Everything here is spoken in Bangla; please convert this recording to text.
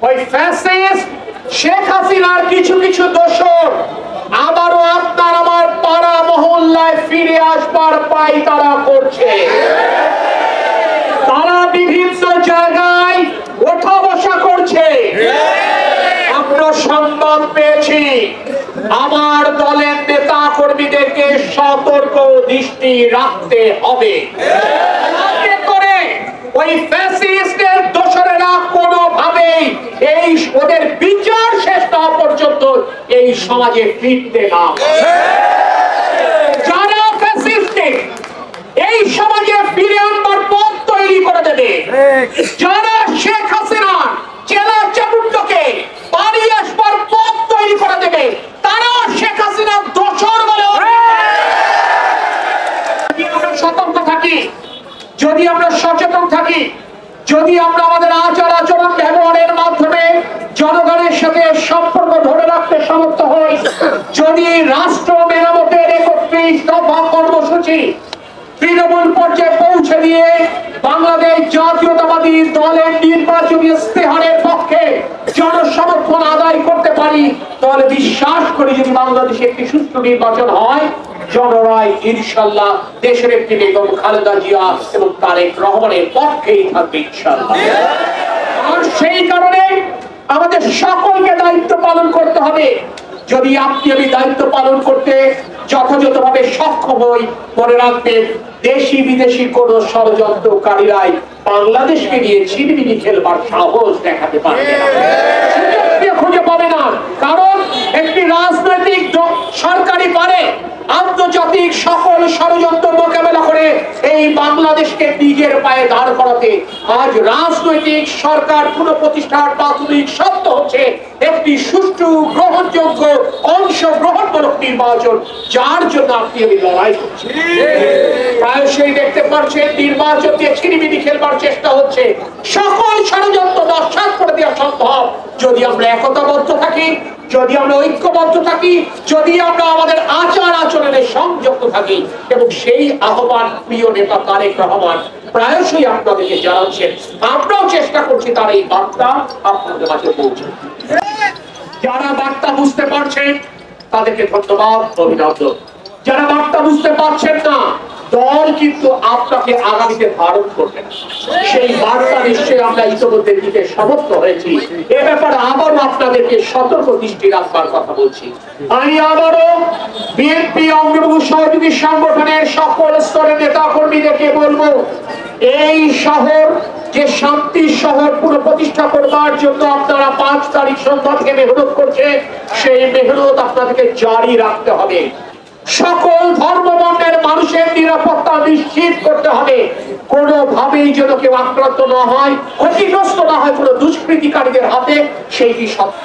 ওই ফ্যাসিস্ট শেখ হাসিনার কিছু কিছু দোষর আবারও আপনার আমার পাড়া মহল্লায় ফিরে আসবার পায়তারা করছে। তারা বিভিন্ন জায়গায় ওঠা বসা করছে। আমরা সংবাদ পেয়েছি, আমার দলের নেতা কর্মীদেরকে সতর্ক দৃষ্টি রাখতে হবে। করে ওই ফ্যাসিস্টের দোসরেরা কোনোভাবেই এই ওদের বিচার শেষ না পর্যন্ত এই সমাজে ফিরতে না। যারা ফ্যাসিস্টে এই সমাজে ফিরে আনবার পথ তৈরি করে দেবে, যারা শেখ হাসিনা চেলা চামুন্ডকে পালিয়ে আসবার পথ তৈরি করে দেবে, তারা শেখ হাসিনার দোসর বলে। আমরা সতর্ক থাকি, যদি আমরা সচেতন থাকি, যদি আমরা আমাদের আচার আচরণ ব্যবহারের মাধ্যমে জনগণের সাথে সম্পর্ক ধরে রাখতে সমর্থ হই, যদি রাষ্ট্র মেরামতের 31 দফা কর্মসূচি তৃণমূল পর্যায়ে পৌঁছে দিয়ে বাংলাদেশ জাতীয়তাবাদী দলের নির্বাচনী ইস্তেহারের পক্ষে জনসমর্থন আদায় করতে পারি, তাহলে বিশ্বাস করি যদি বাংলাদেশে একটি সুষ্ঠু নির্বাচন হয়, জনরাই ইনশাল্লাহ দেশের একটি বেগম খালেদা জিয়া এবং তারেক রহমানের পক্ষেই থাকবে ইনশাল্লাহ। আর সেই কারণে আমাদের সকলকে দায়িত্ব পালন করতে হবে। যদি আপনি আমি দায়িত্ব পালন করতে যথাযথভাবে সক্ষম হই, মনে রাখবেন দেশি বিদেশি কোন ষড়যন্ত্রকারীরাই বাংলাদেশকে নিয়ে ছিনিমিনি খেলবার সাহস দেখাতে পারবে না, খুঁজে পাবে না। কারণ একটি রাজনৈতিক সরকারি পারে আন্তর্জাতিক সকল ষড়যন্ত্র মোকাবেলা করে এই বাংলাদেশকে নিজের পায়ে দাঁড় করাতে আজ রাজনৈতিক সরকার পুনঃপ্রতিষ্ঠার প্রাথমিক শর্ত হচ্ছে একটি সুষ্ঠু গ্রহণযোগ্য অংশগ্রহণমূলক নির্বাচন, যার জন্য আপনি আমি লড়াই করছি। প্রায়শই দেখতে পাচ্ছেন নির্বাচন দিয়ে ছিনিমিনি খেলবার চেষ্টা হচ্ছে। সকল ষড়যন্ত্র নস্যাৎ করে দেওয়া সম্ভব যদি আমরা একতাবদ্ধ থাকি, যদি আমরা ঐক্যবদ্ধ থাকি, যদি আমরা আমাদের আচার আচরণে সংযুক্ত থাকি। এবং সেই আহ্বান প্রিয় নেতা তারেক রহমান প্রায়শই আপনাদেরকে জানাচ্ছেন। আমরাও চেষ্টা করছি তার এই বার্তা আপনাদের মাঝে পৌঁছে। যারা বার্তা বুঝতে পারছেন তাদেরকে ধন্যবাদ, অভিনন্দন। যারা বার্তা বুঝতে পারছেন না, দল কিন্তু আপনাকে আগামীতে ধারণ করবে না। সেই বার্তা নিশ্চয়ই আমরা ইতিমধ্যে দিতে সমর্থ হয়েছি। এ ব্যাপারে আবারও আপনাদেরকে সতর্ক দৃষ্টি রাখবার কথা বলছি। আমি আবারও বিএনপি অঙ্গভঙ্গ সহযোগী সংগঠনের সকল স্তরের নেতা কর্মীদেরকে বলবো, এই শহর যে শান্তির শহর পুনঃপ্রতিষ্ঠা করবার জন্য আপনারা 5 তারিখ সন্ধ্যা থেকে মেহনত করছে, সেই মেহনত আপনাদেরকে জারি রাখতে হবে। সকল ধর্মবর্ণের মানুষের নিরাপত্তা নিশ্চিত করতে হবে। কোনোভাবেই যেন কেউ আক্রান্ত না হয়, ক্ষতিগ্রস্ত না হয় কোনো দুষ্কৃতিকারীদের হাতে, সেইটি সত্য।